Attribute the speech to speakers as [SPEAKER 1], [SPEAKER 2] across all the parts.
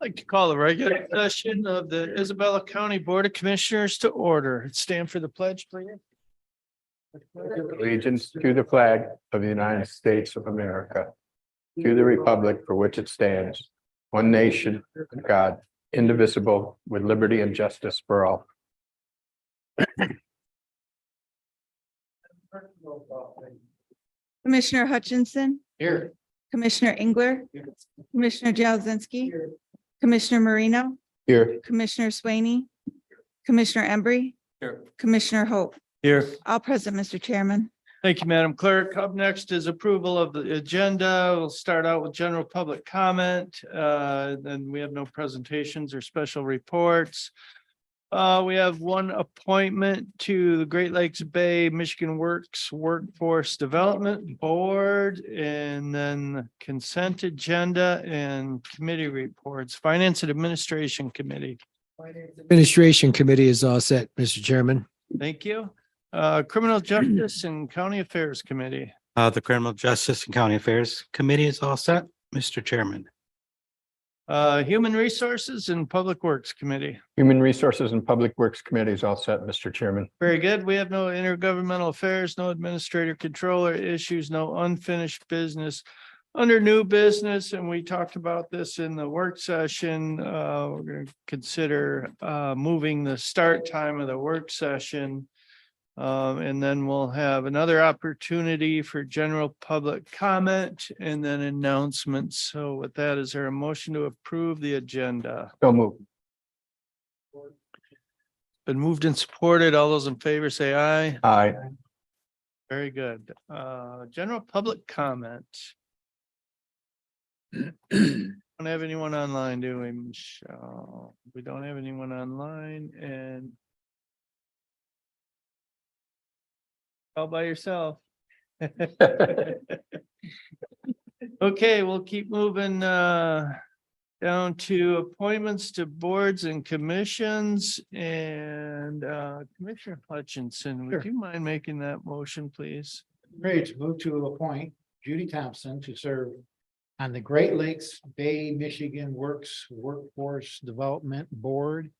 [SPEAKER 1] I'd like to call the regular session of the Isabella County Board of Commissioners to order. Stand for the pledge, please.
[SPEAKER 2] Allegiance to the flag of the United States of America, to the republic for which it stands, one nation, under God, indivisible, with liberty and justice for all.
[SPEAKER 3] Commissioner Hutchinson,
[SPEAKER 1] Here.
[SPEAKER 3] Commissioner Engler, Commissioner Jazinski, Commissioner Marino,
[SPEAKER 2] Here,
[SPEAKER 3] Commissioner Swaney, Commissioner Embry,
[SPEAKER 1] Here.
[SPEAKER 3] Commissioner Hope,
[SPEAKER 1] Here.
[SPEAKER 3] all present, Mr. Chairman.
[SPEAKER 1] Thank you, Madam Clerk. Up next is approval of the agenda. We'll start out with general public comment. Then we have no presentations or special reports. We have one appointment to the Great Lakes Bay Michigan Works Workforce Development Board, and then consent agenda and committee reports. Finance and Administration Committee.
[SPEAKER 4] Administration Committee is all set, Mr. Chairman.
[SPEAKER 1] Thank you. Criminal Justice and County Affairs Committee.
[SPEAKER 5] The Criminal Justice and County Affairs Committee is all set, Mr. Chairman.
[SPEAKER 1] Human Resources and Public Works Committee.
[SPEAKER 2] Human Resources and Public Works Committee is all set, Mr. Chairman.
[SPEAKER 1] Very good. We have no intergovernmental affairs, no administrator controller issues, no unfinished business. Under new business, and we talked about this in the work session, we're going to consider moving the start time of the work session. And then we'll have another opportunity for general public comment and then announcements. So with that, is there a motion to approve the agenda?
[SPEAKER 2] So moved.
[SPEAKER 1] Been moved and supported. All those in favor say aye.
[SPEAKER 2] Aye.
[SPEAKER 1] Very good. General public comment. Don't have anyone online, do we, Michelle? We don't have anyone online, and all by yourself. Okay, we'll keep moving down to appointments to boards and commissions, and Commissioner Hutchinson, would you mind making that motion, please?
[SPEAKER 6] Great, move to appoint Judy Thompson to serve on the Great Lakes Bay Michigan Workforce Development Board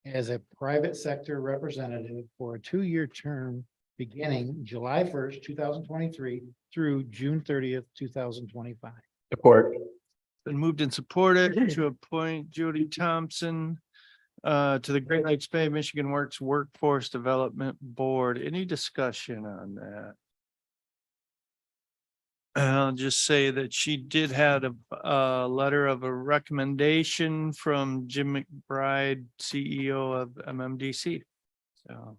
[SPEAKER 6] as a private sector representative for a 2-year term beginning July 1st, 2023 through June 30th, 2025.
[SPEAKER 2] Support.
[SPEAKER 1] Been moved and supported to appoint Judy Thompson to the Great Lakes Bay Michigan Works Workforce Development Board. Any discussion on that? I'll just say that she did have a letter of a recommendation from Jim McBride, CEO of MMDC. So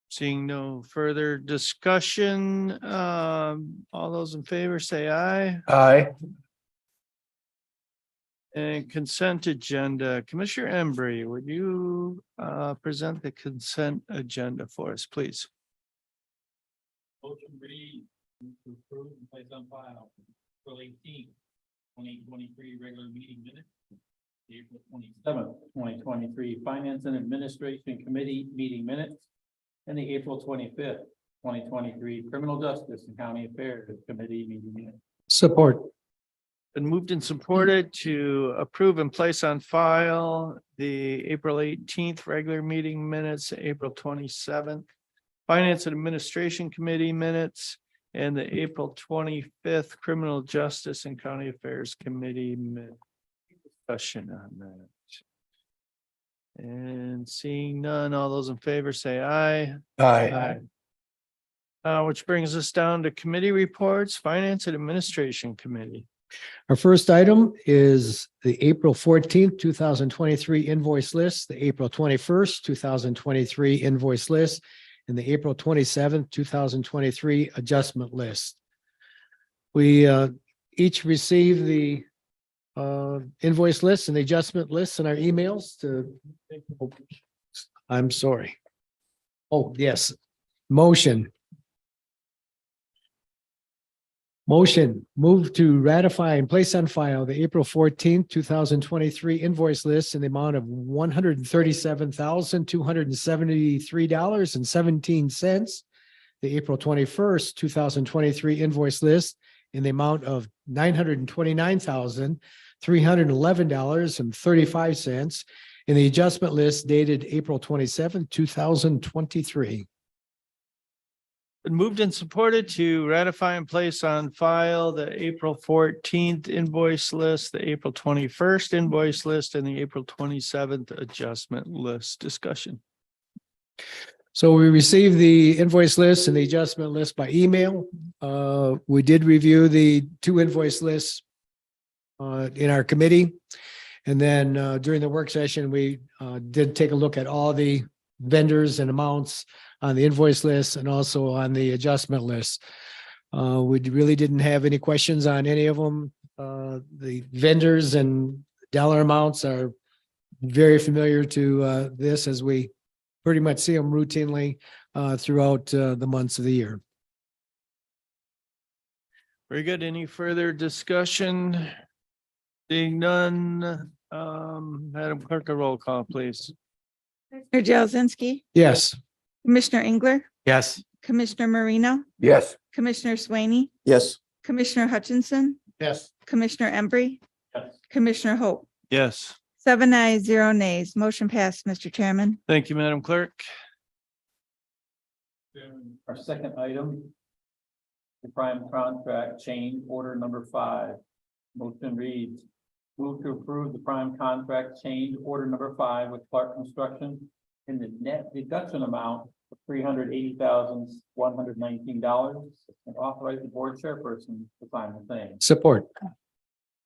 [SPEAKER 1] seeing no further discussion, all those in favor say aye.
[SPEAKER 2] Aye.
[SPEAKER 1] And consent agenda, Commissioner Embry, would you present the consent agenda for us, please?
[SPEAKER 7] Motion read to approve and place on file April 18th, 2023 regular meeting minutes. April 27th, 2023 Finance and Administration Committee meeting minutes. And the April 25th, 2023 Criminal Justice and County Affairs Committee meeting minutes.
[SPEAKER 4] Support.
[SPEAKER 1] Been moved and supported to approve and place on file the April 18th regular meeting minutes, April 27th. Finance and Administration Committee minutes, and the April 25th Criminal Justice and County Affairs Committee minutes. discussion on that? And seeing none, all those in favor say aye.
[SPEAKER 2] Aye.
[SPEAKER 1] Which brings us down to committee reports, Finance and Administration Committee.
[SPEAKER 4] Our first item is the April 14th, 2023 invoice list, the April 21st, 2023 invoice list, and the April 27th, 2023 adjustment list. We each received the invoice lists and the adjustment lists in our emails to. I'm sorry. Oh, yes. Motion. Move to ratify and place on file the April 14th, 2023 invoice list in the amount of $137,273.17. The April 21st, 2023 invoice list in the amount of $929,311.35. In the adjustment list dated April 27th, 2023.
[SPEAKER 1] Been moved and supported to ratify and place on file the April 14th invoice list, the April 21st invoice list, and the April 27th adjustment list. Discussion.
[SPEAKER 4] So we received the invoice list and the adjustment list by email. We did review the two invoice lists in our committee. And then during the work session, we did take a look at all the vendors and amounts on the invoice list and also on the adjustment list. We really didn't have any questions on any of them. The vendors and dollar amounts are very familiar to this, as we pretty much see them routinely throughout the months of the year.
[SPEAKER 1] Very good. Any further discussion? Seeing none, Madam Clerk, a roll call, please.
[SPEAKER 3] Commissioner Jazinski,
[SPEAKER 4] Yes.
[SPEAKER 3] Commissioner Engler,
[SPEAKER 5] Yes.
[SPEAKER 3] Commissioner Marino,
[SPEAKER 2] Yes.
[SPEAKER 3] Commissioner Swaney,
[SPEAKER 2] Yes.
[SPEAKER 3] Commissioner Hutchinson,
[SPEAKER 6] Yes.
[SPEAKER 3] Commissioner Embry,
[SPEAKER 7] Yes.
[SPEAKER 3] Commissioner Hope.
[SPEAKER 1] Yes.
[SPEAKER 3] 7 ayes, 0 nays. Motion passed, Mr. Chairman.
[SPEAKER 1] Thank you, Madam Clerk.
[SPEAKER 7] Our second item, the prime contract change order number 5. Motion reads, move to approve the prime contract change order number 5 with Clark Construction in the net deduction amount of $380,119 and authorize the board chairperson to sign the same.
[SPEAKER 4] Support.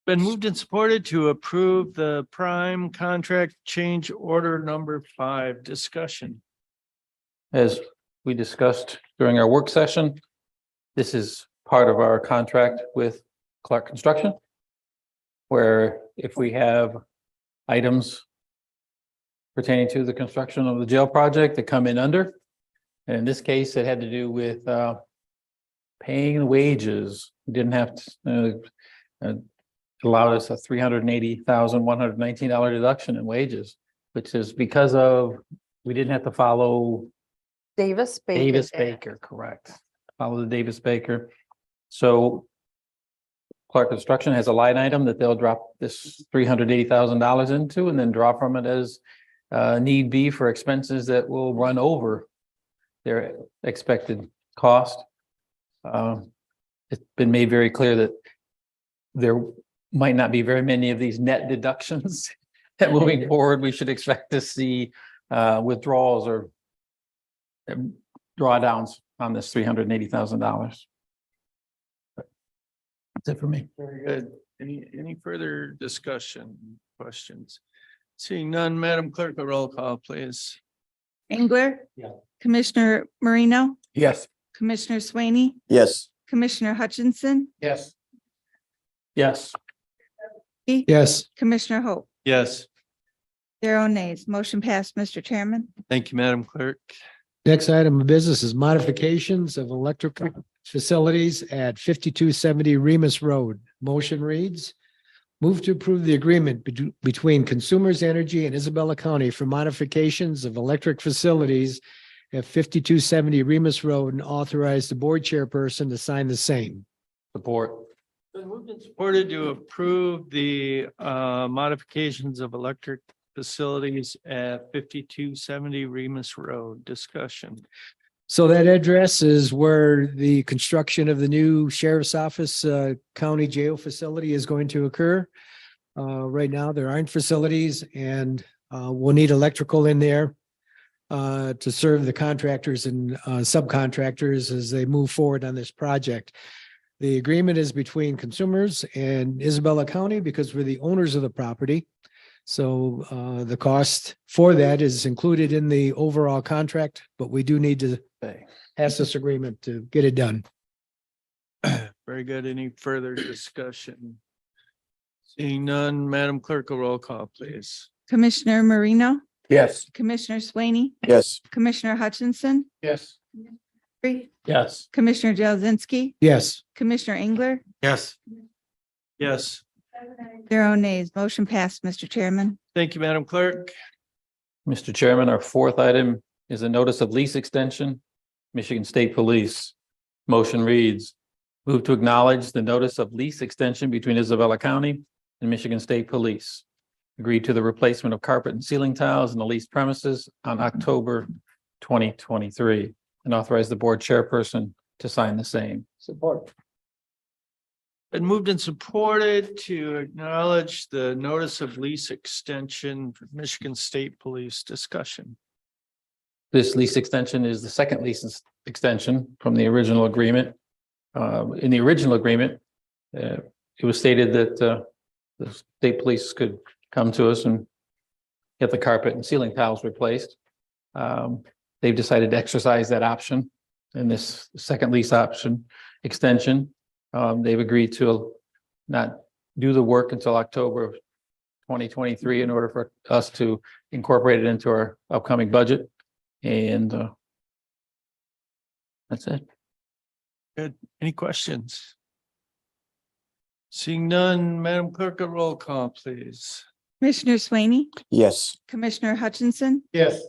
[SPEAKER 1] Been moved and supported to approve the prime contract change order number 5. Discussion.
[SPEAKER 7] As we discussed during our work session, this is part of our contract with Clark Construction, where if we have items pertaining to the construction of the jail project that come in under, and in this case, it had to do with paying wages. We didn't have to allowed us a $380,119 deduction in wages, which is because of we didn't have to follow
[SPEAKER 8] Davis Bacon.
[SPEAKER 7] Davis Baker, correct. Follow the Davis Baker. So Clark Construction has a line item that they'll drop this $380,000 into and then draw from it as need be for expenses that will run over their expected cost. It's been made very clear that there might not be very many of these net deductions that moving forward, we should expect to see withdrawals or drawdowns on this $380,000. That's it for me.
[SPEAKER 1] Very good. Any further discussion, questions? Seeing none, Madam Clerk, a roll call, please.
[SPEAKER 3] Engler.
[SPEAKER 6] Yeah.
[SPEAKER 3] Commissioner Marino,
[SPEAKER 2] Yes.
[SPEAKER 3] Commissioner Swaney,
[SPEAKER 2] Yes.
[SPEAKER 3] Commissioner Hutchinson,
[SPEAKER 6] Yes.
[SPEAKER 7] Yes.
[SPEAKER 4] Yes.
[SPEAKER 3] Commissioner Hope.
[SPEAKER 1] Yes.
[SPEAKER 3] 0 nays. Motion passed, Mr. Chairman.
[SPEAKER 1] Thank you, Madam Clerk.
[SPEAKER 4] Next item of business is modifications of electrical facilities at 5270 Remus Road. Motion reads, move to approve the agreement between Consumers Energy and Isabella County for modifications of electric facilities at 5270 Remus Road and authorize the board chairperson to sign the same.
[SPEAKER 7] Support.
[SPEAKER 1] Been moved and supported to approve the modifications of electric facilities at 5270 Remus Road. Discussion.
[SPEAKER 4] So that address is where the construction of the new sheriff's office county jail facility is going to occur. Right now, there aren't facilities and we'll need electrical in there to serve the contractors and subcontractors as they move forward on this project. The agreement is between consumers and Isabella County because we're the owners of the property. So the cost for that is included in the overall contract, but we do need to pass this agreement to get it done.
[SPEAKER 1] Very good. Any further discussion? Seeing none, Madam Clerk, a roll call, please.
[SPEAKER 3] Commissioner Marino,
[SPEAKER 2] Yes.
[SPEAKER 3] Commissioner Swaney,
[SPEAKER 2] Yes.
[SPEAKER 3] Commissioner Hutchinson,
[SPEAKER 6] Yes.
[SPEAKER 7] Yes.
[SPEAKER 3] Commissioner Jazinski,
[SPEAKER 4] Yes.
[SPEAKER 3] Commissioner Engler,
[SPEAKER 5] Yes.
[SPEAKER 1] Yes.
[SPEAKER 3] 0 nays. Motion passed, Mr. Chairman.
[SPEAKER 1] Thank you, Madam Clerk.
[SPEAKER 7] Mr. Chairman, our fourth item is a notice of lease extension, Michigan State Police. Motion reads, move to acknowledge the notice of lease extension between Isabella County and Michigan State Police. Agreed to the replacement of carpet and ceiling tiles in the leased premises on October 2023 and authorize the board chairperson to sign the same.
[SPEAKER 2] Support.
[SPEAKER 1] Been moved and supported to acknowledge the notice of lease extension for Michigan State Police. Discussion.
[SPEAKER 7] This lease extension is the second lease extension from the original agreement. In the original agreement, it was stated that the state police could come to us and get the carpet and ceiling tiles replaced. They've decided to exercise that option in this second lease option extension. They've agreed to not do the work until October of 2023 in order for us to incorporate it into our upcoming budget. And that's it.
[SPEAKER 1] Good. Any questions? Seeing none, Madam Clerk, a roll call, please.
[SPEAKER 3] Commissioner Swaney,
[SPEAKER 2] Yes.
[SPEAKER 3] Commissioner Hutchinson,
[SPEAKER 6] Yes.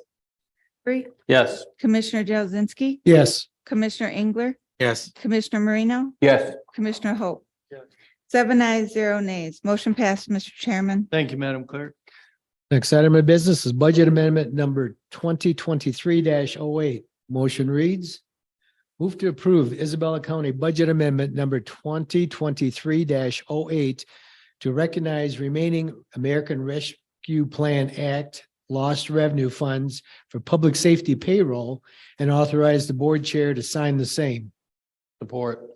[SPEAKER 7] Yes.
[SPEAKER 3] Commissioner Jazinski,
[SPEAKER 4] Yes.
[SPEAKER 3] Commissioner Engler,
[SPEAKER 5] Yes.
[SPEAKER 3] Commissioner Marino,
[SPEAKER 2] Yes.
[SPEAKER 3] Commissioner Hope.
[SPEAKER 1] Yes.
[SPEAKER 3] 7 ayes, 0 nays. Motion passed, Mr. Chairman.
[SPEAKER 1] Thank you, Madam Clerk.
[SPEAKER 4] Next item of business is budget amendment number 2023-08. Motion reads, move to approve Isabella County Budget Amendment number 2023-08 to recognize remaining American Rescue Plan Act lost revenue funds for public safety payroll and authorize the board chair to sign the same.
[SPEAKER 7] Support.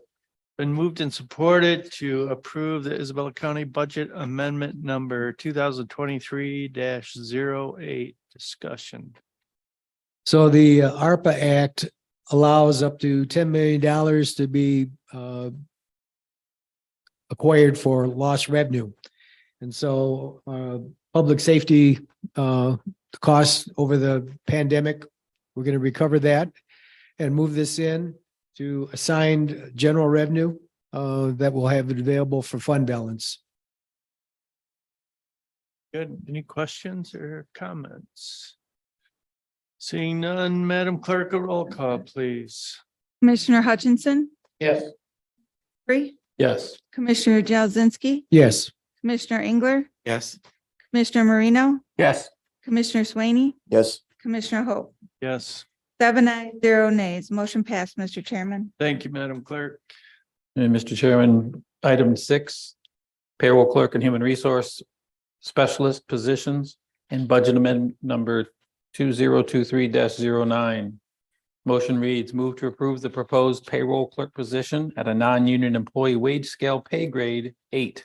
[SPEAKER 1] Been moved and supported to approve the Isabella County Budget Amendment number 2023-08. Discussion.
[SPEAKER 4] So the ARPA Act allows up to $10 million to be acquired for lost revenue. And so public safety costs over the pandemic, we're going to recover that and move this in to assigned general revenue that will have it available for fund balance.
[SPEAKER 1] Good. Any questions or comments? Seeing none, Madam Clerk, a roll call, please.
[SPEAKER 3] Commissioner Hutchinson,
[SPEAKER 6] Yes.
[SPEAKER 7] Yes.
[SPEAKER 3] Commissioner Jazinski,
[SPEAKER 4] Yes.
[SPEAKER 3] Commissioner Engler,
[SPEAKER 5] Yes.
[SPEAKER 3] Commissioner Marino,
[SPEAKER 2] Yes.
[SPEAKER 3] Commissioner Swaney,
[SPEAKER 2] Yes.
[SPEAKER 3] Commissioner Hope.
[SPEAKER 1] Yes.
[SPEAKER 3] 7 ayes, 0 nays. Motion passed, Mr. Chairman.
[SPEAKER 1] Thank you, Madam Clerk.
[SPEAKER 7] And Mr. Chairman, item 6, payroll clerk and human resource specialist positions and budget amendment number 2023-09. Motion reads, move to approve the proposed payroll clerk position at a non-union employee wage scale pay grade 8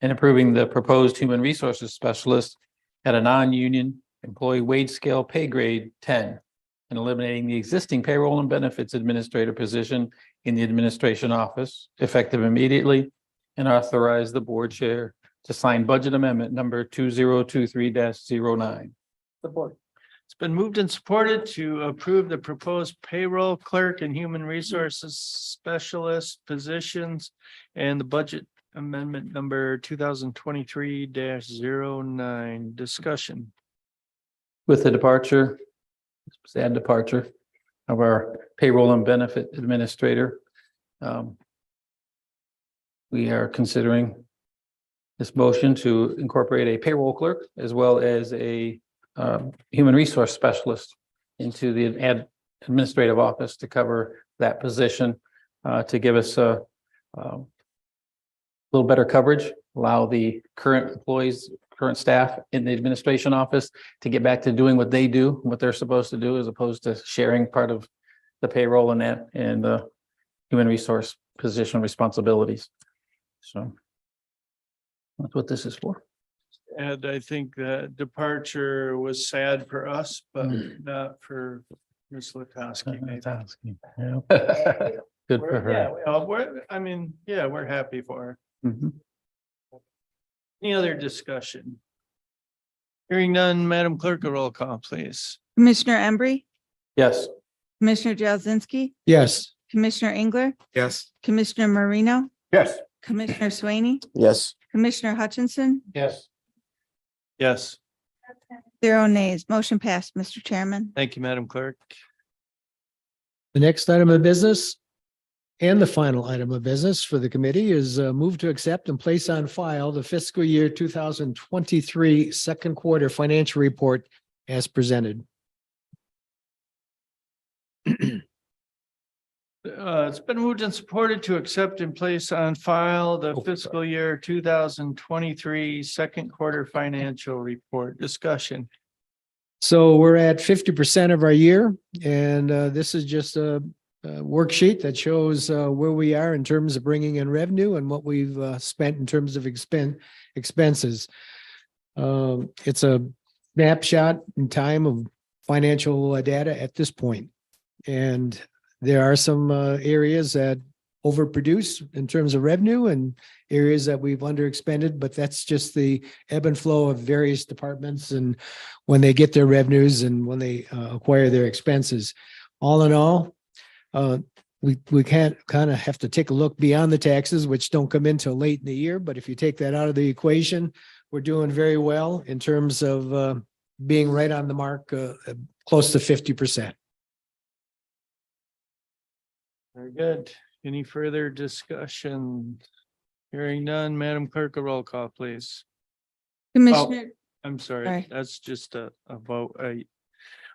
[SPEAKER 7] and approving the proposed human resources specialist at a non-union employee wage scale pay grade 10 and eliminating the existing payroll and benefits administrator position in the administration office effective immediately and authorize the board chair to sign budget amendment number 2023-09.
[SPEAKER 2] Support.
[SPEAKER 1] It's been moved and supported to approve the proposed payroll clerk and human resources specialist positions and the budget amendment number 2023-09. Discussion.
[SPEAKER 7] With the sad departure of our payroll and benefit administrator, we are considering this motion to incorporate a payroll clerk as well as a human resource specialist into the administrative office to cover that position, to give us a little better coverage allow the current employees, current staff in the administration office to get back to doing what they do, what they're supposed to do, as opposed to sharing part of the payroll and that and the human resource position responsibilities. So that's what this is for.
[SPEAKER 1] And I think the departure was sad for us, but not for Ms. Latowski. maybe.
[SPEAKER 7] Good for
[SPEAKER 1] Yeah,
[SPEAKER 7] her.
[SPEAKER 1] well, we're happy for her.
[SPEAKER 7] Mhm.
[SPEAKER 1] Any other discussion? Hearing none, Madam Clerk, a roll call, please.
[SPEAKER 3] Commissioner Embree,
[SPEAKER 7] Yes.
[SPEAKER 3] Commissioner Jazinski,
[SPEAKER 4] Yes.
[SPEAKER 3] Commissioner Engler,
[SPEAKER 5] Yes.
[SPEAKER 3] Commissioner Marino,
[SPEAKER 2] Yes.
[SPEAKER 3] Commissioner Swaney,
[SPEAKER 2] Yes.
[SPEAKER 3] Commissioner Hutchinson,
[SPEAKER 6] Yes.
[SPEAKER 1] Yes,
[SPEAKER 3] 0 nays. Motion passed, Mr. Chairman.
[SPEAKER 1] thank you, Madam Clerk.
[SPEAKER 4] The next item of business and the final item of business for the committee is move to accept and place on file the fiscal year 2023 second quarter financial report as presented.
[SPEAKER 1] It's been moved and supported to accept and place on file the fiscal year 2023 second quarter financial report. Discussion.
[SPEAKER 4] So we're at 50% of our year, and this is just a worksheet that shows where we are in terms of bringing in revenue and what we've spent in terms of expenses. It's a snapshot in time of financial data at this point. And there are some areas that overproduce in terms of revenue and areas that we've underexpended, but that's just the ebb and flow of various departments and when they get their revenues and when they acquire their expenses. All in all, we can't kind of have to take a look beyond the taxes, which don't come in till late in the year. But if you take that out of the equation, we're doing very well in terms of being right on the mark, close to 50%.
[SPEAKER 1] Very good. Any further discussion? Hearing none, Madam Clerk, a roll call, please.
[SPEAKER 3] Commissioner,
[SPEAKER 1] I'm sorry,
[SPEAKER 3] Sorry.
[SPEAKER 1] that's just a vote.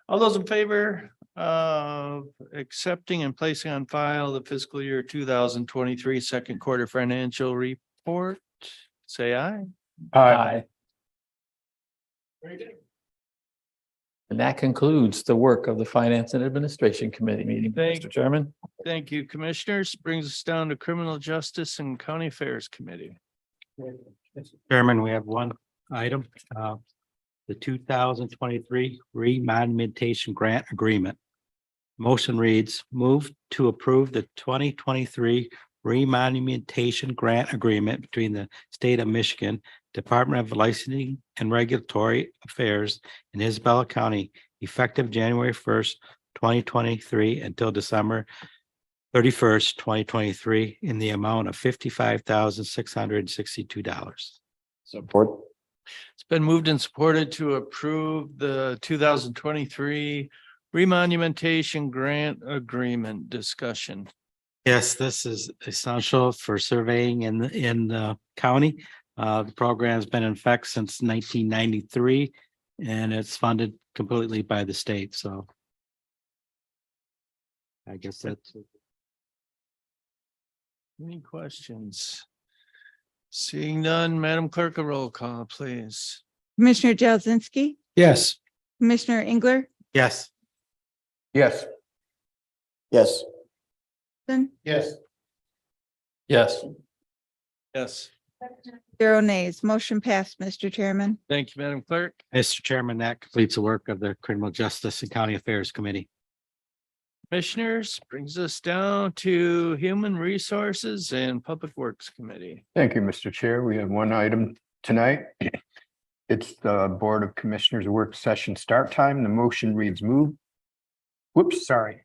[SPEAKER 1] All those in favor of accepting and placing on file the fiscal year 2023 second quarter financial report, say aye.
[SPEAKER 2] Aye.
[SPEAKER 1] Very good.
[SPEAKER 7] And that concludes the work of the Finance and Administration Committee meeting, Mr. Chairman.
[SPEAKER 1] Thank you, Commissioners. Brings us down to Criminal Justice and County Affairs Committee.
[SPEAKER 5] Chairman, we have one item, the 2023 remonumentation grant agreement. Motion reads, move to approve the 2023 remonumentation grant agreement between the state of Michigan Department of Licensing and Regulatory Affairs in Isabella County, effective January 1st, 2023 until December 31st, 2023, in the amount of $55,662.
[SPEAKER 2] Support.
[SPEAKER 1] It's been moved and supported to approve the 2023 remonumentation grant agreement. Discussion.
[SPEAKER 5] Yes, this is essential for surveying in the county. The program's been in effect since 1993, and it's funded completely by the state. So I guess that's.
[SPEAKER 1] Any questions? Seeing none, Madam Clerk, a roll call, please.
[SPEAKER 3] Commissioner Jazinski,
[SPEAKER 4] Yes.
[SPEAKER 3] Commissioner Engler,
[SPEAKER 5] Yes.
[SPEAKER 2] Yes. Yes.
[SPEAKER 6] Yes.
[SPEAKER 7] Yes.
[SPEAKER 1] Yes.
[SPEAKER 3] 0 nays. Motion passed, Mr. Chairman.
[SPEAKER 1] Thank you, Madam Clerk.
[SPEAKER 5] Mr. Chairman, that completes the work of the Criminal Justice and County Affairs Committee.
[SPEAKER 1] Commissioners, brings us down to Human Resources and Public Works Committee.
[SPEAKER 2] Thank you, Mr. Chair. We have one item tonight. It's the Board of Commissioners work session start time. The motion reads move. Whoops, sorry.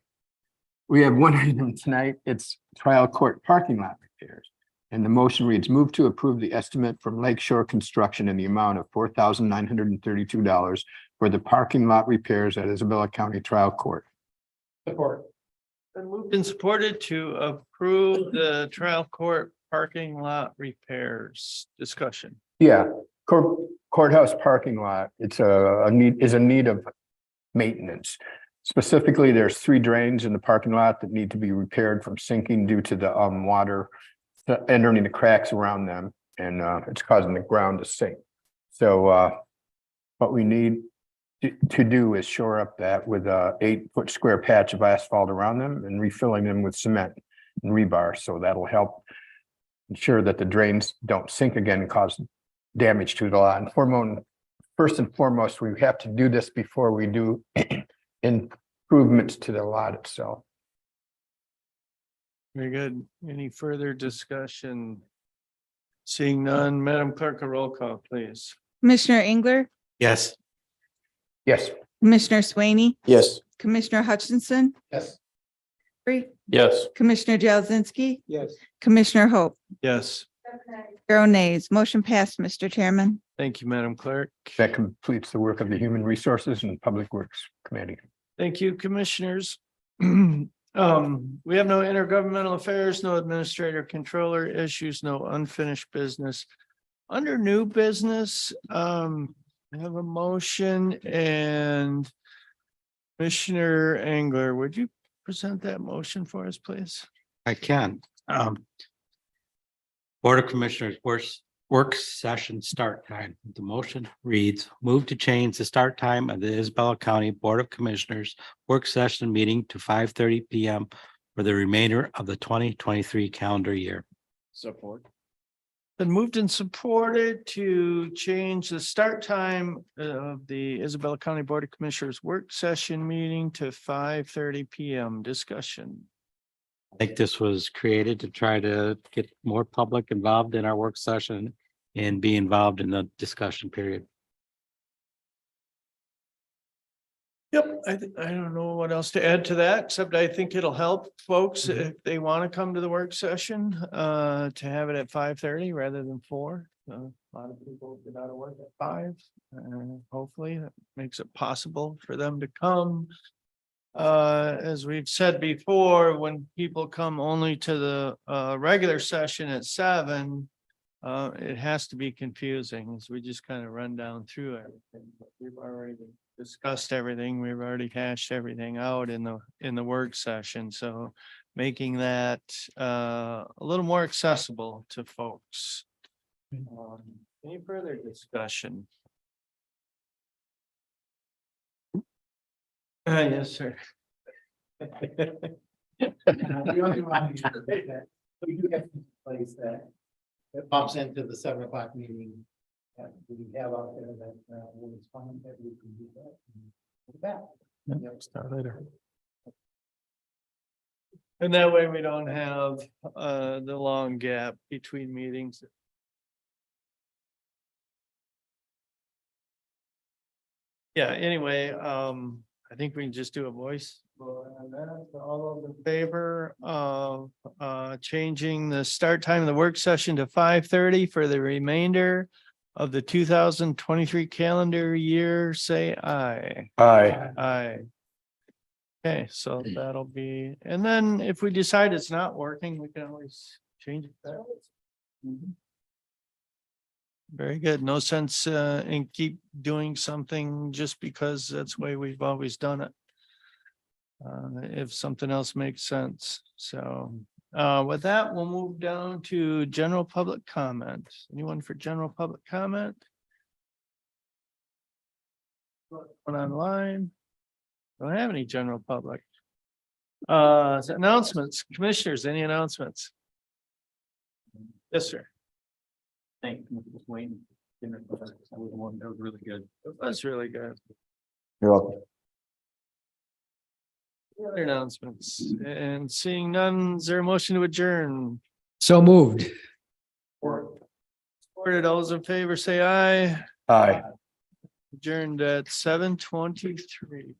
[SPEAKER 2] We have one item tonight. It's trial court parking lot repairs. And the motion reads move to approve the estimate from Lakeshore Construction in the amount of $4,932 for the parking lot repairs at Isabella County Trial Court.
[SPEAKER 6] Support.
[SPEAKER 1] Been moved and supported to approve the trial court parking lot repairs. Discussion.
[SPEAKER 2] Yeah, courthouse parking lot, it's a need of maintenance. Specifically, there's 3 drains in the parking lot that need to be repaired from sinking due to the water entering the cracks around them. and it's causing the ground to sink. So what we need to do is shore up that with a 8-foot square patch of asphalt around them and refilling them with cement and rebar. So that'll help ensure that the drains don't sink again and cause damage to the lot. And first and foremost, we have to do this before we do improvements to the lot itself.
[SPEAKER 1] Very good. Any further discussion? Seeing none, Madam Clerk, a roll call, please.
[SPEAKER 3] Commissioner Engler,
[SPEAKER 5] Yes.
[SPEAKER 2] Yes.
[SPEAKER 3] Commissioner Swaney,
[SPEAKER 2] Yes.
[SPEAKER 3] Commissioner Hutchinson,
[SPEAKER 6] Yes.
[SPEAKER 2] Yes.
[SPEAKER 3] Commissioner Jazinski,
[SPEAKER 6] Yes.
[SPEAKER 3] Commissioner Hope.
[SPEAKER 1] Yes,
[SPEAKER 3] 0 nays. Motion passed, Mr. Chairman.
[SPEAKER 1] thank you, Madam Clerk.
[SPEAKER 2] That completes the work of the Human Resources and Public Works Committee.
[SPEAKER 1] Thank you, commissioners. We have no intergovernmental affairs, no administrator controller issues, no unfinished business. Under new business, I have a motion, and Commissioner Engler, would you present that motion for us, please?
[SPEAKER 5] I can. Board of Commissioners work session start time. The motion reads, move to change the start time of the Isabella County Board of Commissioners work session meeting to 5:30 PM for the remainder of the 2023 calendar year.
[SPEAKER 1] Support. Been moved and supported to change the start time of the Isabella County Board of Commissioners work session meeting to 5:30 PM. Discussion.
[SPEAKER 5] I think this was created to try to get more public involved in our work session and be involved in the discussion period.
[SPEAKER 1] Yep, I don't know what else to add to that, except I think it'll help folks if they want to come to the work session, to have it at 5:30 rather than 4. A lot of people get out of work at 5. Hopefully that makes it possible for them to come. As we've said before, when people come only to the regular session at 7, it has to be confusing as we just kind of run down through everything. But we've already discussed everything. We've already hashed everything out in the work session. So making that a little more accessible to folks. Any further discussion? Yes, sir.
[SPEAKER 6] The only one that we do have to place that bumps into the 7 o'clock meeting. We have out there that when it's fine, that we can do that. With that.
[SPEAKER 1] Start later. And that way we don't have the long gap between meetings. Yeah, anyway, I think we can just do a voice vote on that. So all those in favor of changing the start time of the work session to 5:30 for the remainder of the 2023 calendar year, say aye.
[SPEAKER 2] Aye.
[SPEAKER 1] Aye. Okay, so that'll be, and then if we decide it's not working, we can always change it back. Very good. No sense in keep doing something just because that's the way we've always done it. If something else makes sense. So with that, we'll move down to general public comment. Anyone for general public comment? One online? Don't have any general public. Announcements, commissioners, any announcements? Yes, sir.
[SPEAKER 7] Thank you, Mr. Swain. That was really good.
[SPEAKER 1] That's really good.
[SPEAKER 2] You're welcome.
[SPEAKER 1] Other announcements, and seeing none, is there a motion to adjourn?
[SPEAKER 4] So moved.
[SPEAKER 1] Supported, all those in favor say aye.
[SPEAKER 2] Aye.
[SPEAKER 1] Adjourned at 7:23.